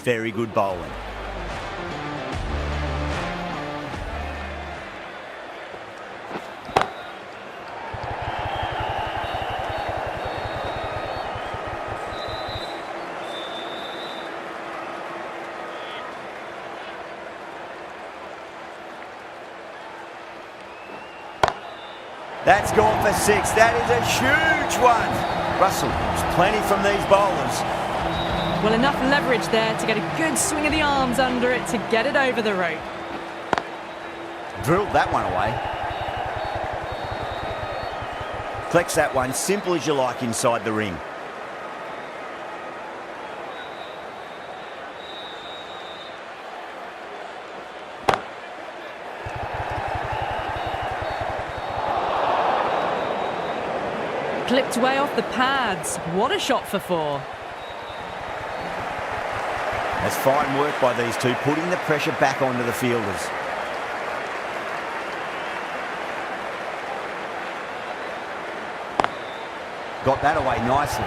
Very good bowling. That's gone for 6. That is a huge one. Russell, there's plenty from these bowlers.
Well, enough leverage there to get a good swing of the arms under it to get it over the rope.
Drilled that one away. Collects that one, simple as you like inside the ring.
Clipped way off the pads. What a shot for 4.
That's fine work by these two, putting the pressure back onto the fielders. Got that away nicely.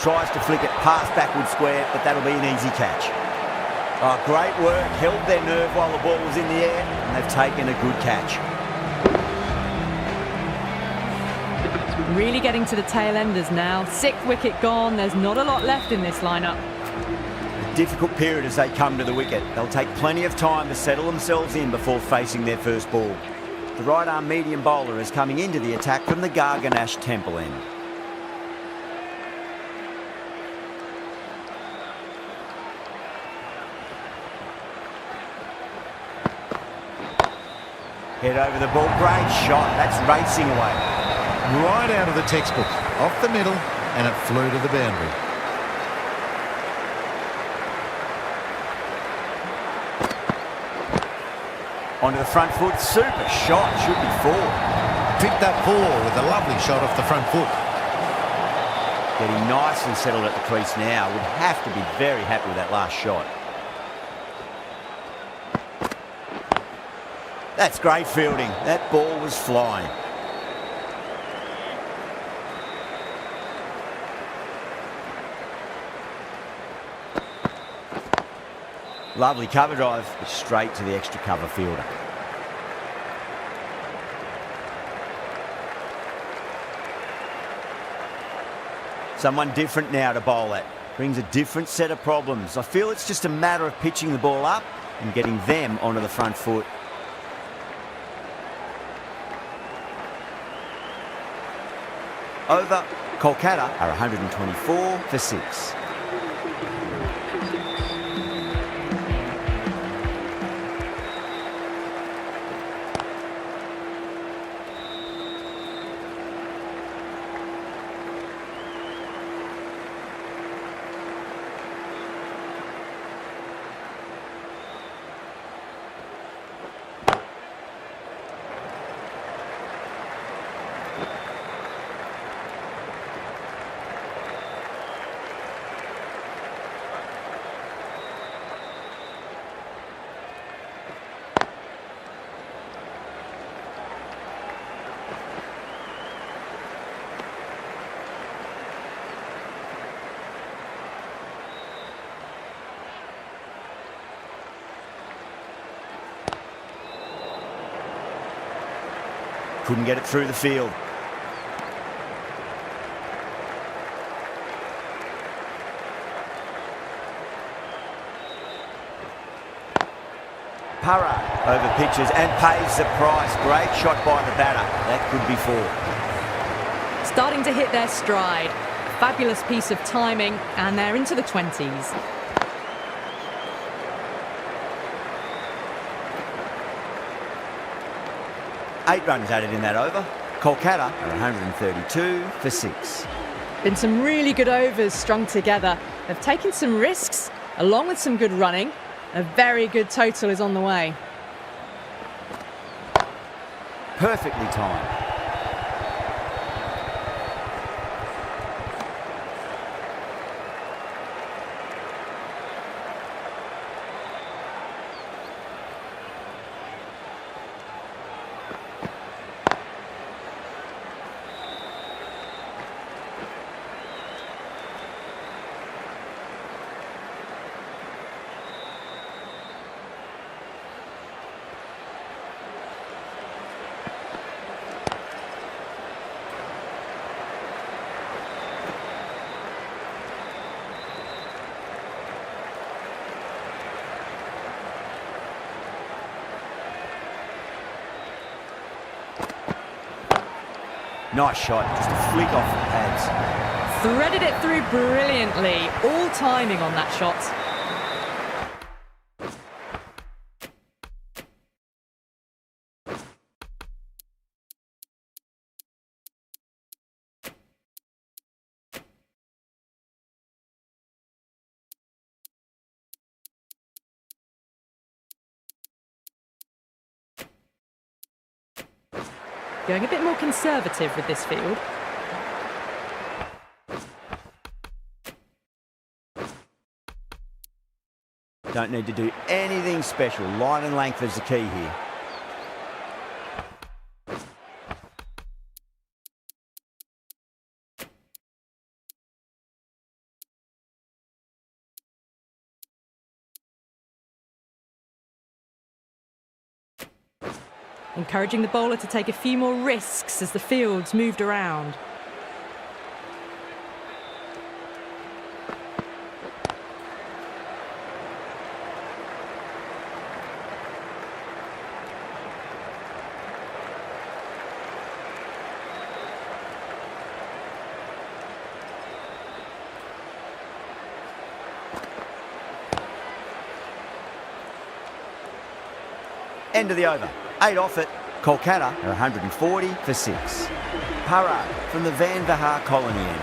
Tries to flick it past backward square, but that'll be an easy catch. Oh, great work, held their nerve while the ball was in the air, and they've taken a good catch.
Really getting to the tail enders now. 6th wicket gone, there's not a lot left in this lineup.
A difficult period as they come to the wicket. They'll take plenty of time to settle themselves in before facing their first ball. The right-arm medium bowler is coming into the attack from the Garganash Temple end. Head over the ball, great shot, that's racing away.
Right out of the textbook, off the middle, and it flew to the boundary.
Onto the front foot, super shot, should be 4.
Picked up 4 with a lovely shot off the front foot.
Getting nicely settled at the crease now, would have to be very happy with that last shot. That's great fielding. That ball was flying. Lovely cover drive, but straight to the extra cover fielder. Someone different now to bowl at. Brings a different set of problems. I feel it's just a matter of pitching the ball up and getting them onto the front foot. Over, Kolkata are 124 for 6. Couldn't get it through the field. Para over pitches and pays the price. Great shot by the batter. That could be 4.
Starting to hit their stride. Fabulous piece of timing, and they're into the 20s.
Eight runs added in that over. Kolkata are 132 for 6.
Been some really good overs strung together. They've taken some risks, along with some good running. A very good total is on the way.
Perfectly timed. Nice shot, just a flick off the pads.
Threaded it through brilliantly. All timing on that shot. Going a bit more conservative with this field.
Don't need to do anything special. Line and length is the key here.
Encouraging the bowler to take a few more risks as the field's moved around.
End of the over. 8 off it. Kolkata are 140 for 6. Para from the Van Vahar colony end.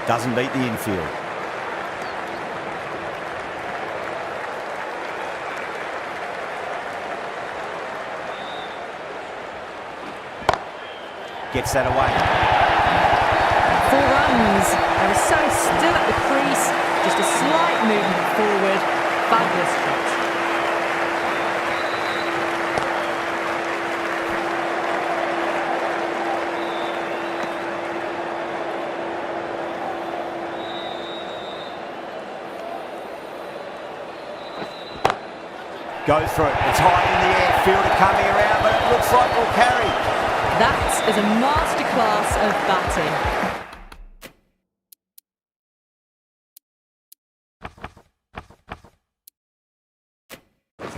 Doesn't beat the infield. Gets that away.
4 runs. They were so still at the crease. Just a slight movement forward. Fabulous shot.
Goes for it. It's high in the air. Fielder coming around, but it looks like will carry.
That is a masterclass of batting.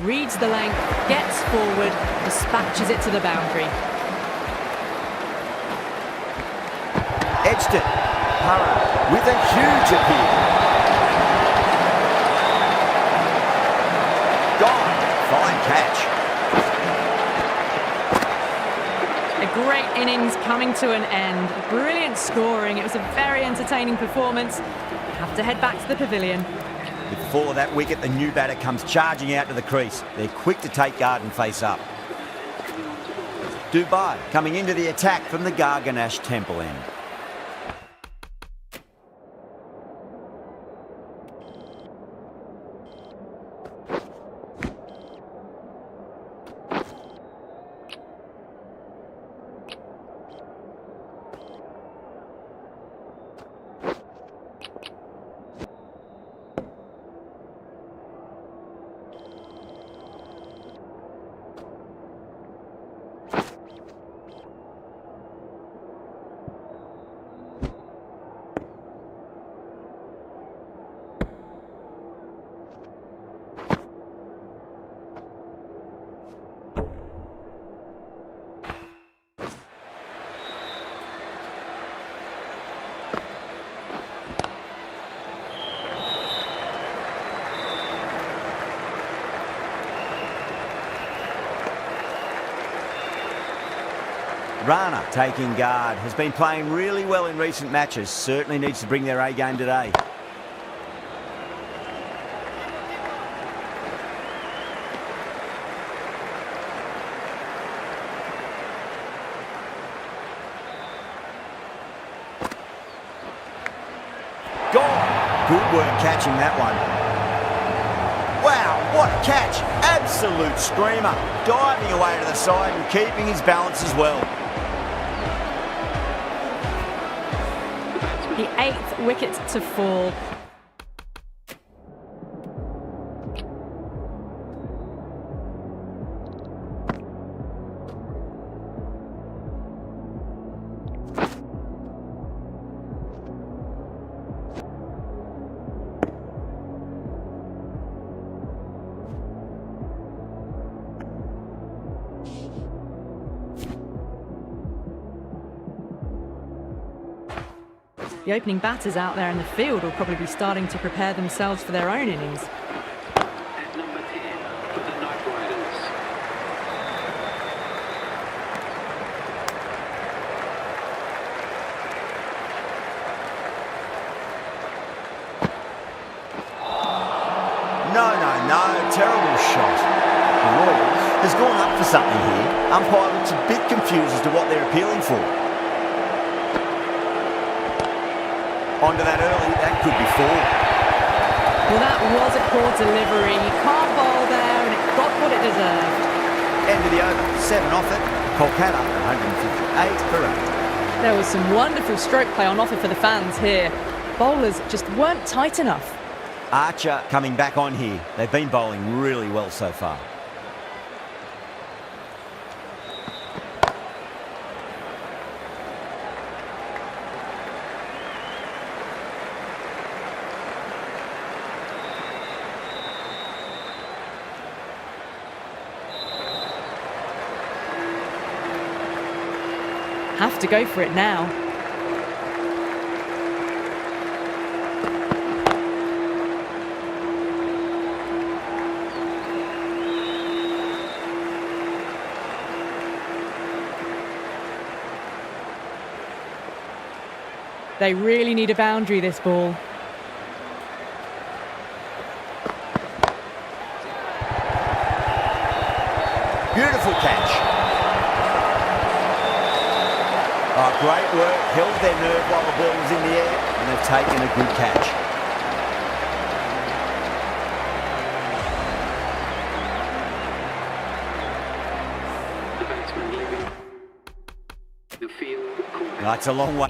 Reads the length, gets forward, dispatches it to the boundary.
Edged it. Para with a huge appeal. Gone. Fine catch.
A great innings coming to an end. Brilliant scoring. It was a very entertaining performance. Have to head back to the pavilion.
With the fall of that wicket, the new batter comes charging out to the crease. They're quick to take guard and face up. Dubai coming into the attack from the Garganash Temple end. Rana taking guard. Has been playing really well in recent matches. Certainly needs to bring their A game today. Gone. Good work catching that one. Wow, what a catch. Absolute screamer. Diving away to the side and keeping his balance as well.
The 8th wicket to fall. The opening batters out there in the field will probably be starting to prepare themselves for their own innings.
At number 10 for the Knight Riders.
No, terrible shot. The Royals has gone up for something here. Umpire looks a bit confused as to what they're appealing for. Onto that early, that could be 4.
Well, that was a poor delivery. You can't bowl there, and it got what it deserved.
End of the over, 7 off it. Kolkata, 158 for 8.
There was some wonderful stroke play on offer for the fans here. Bowlers just weren't tight enough.
Archer coming back on here. They've been bowling really well so far.
Have to go for it now. They really need a boundary, this ball.
Beautiful catch. Oh, great work. Held their nerve while the ball was in the air, and they've taken a good catch.
The batsman leaving the field.
That's a long way.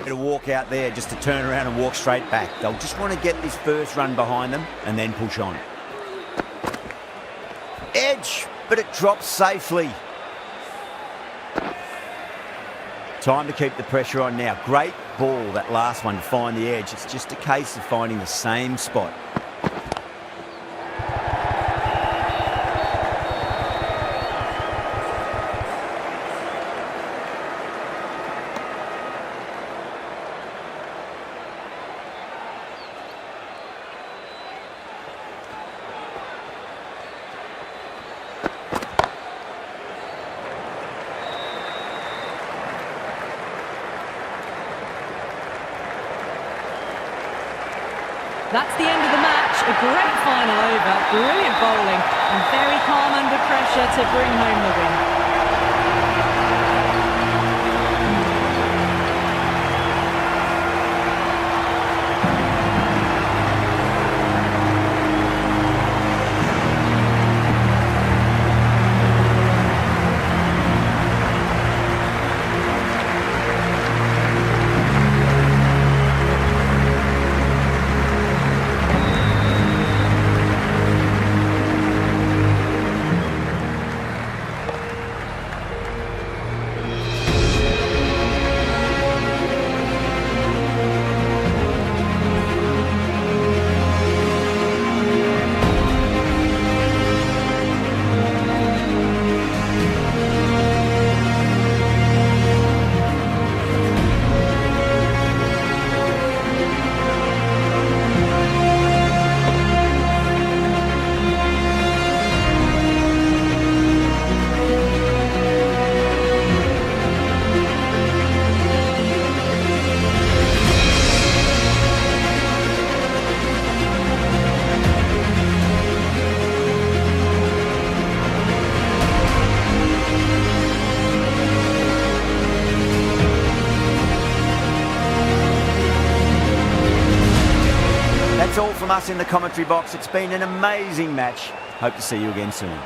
To walk out there just to turn around and walk straight back. They'll just want to get this first run behind them and then push on. Edge, but it drops safely. Time to keep the pressure on now. Great ball, that last one, to find the edge. It's just a case of finding the same spot.
That's the end of the match. A great final over. Brilliant bowling and very calm under pressure to bring home the win.
from us in the commentary box, it's been an amazing match. Hope to see you again soon.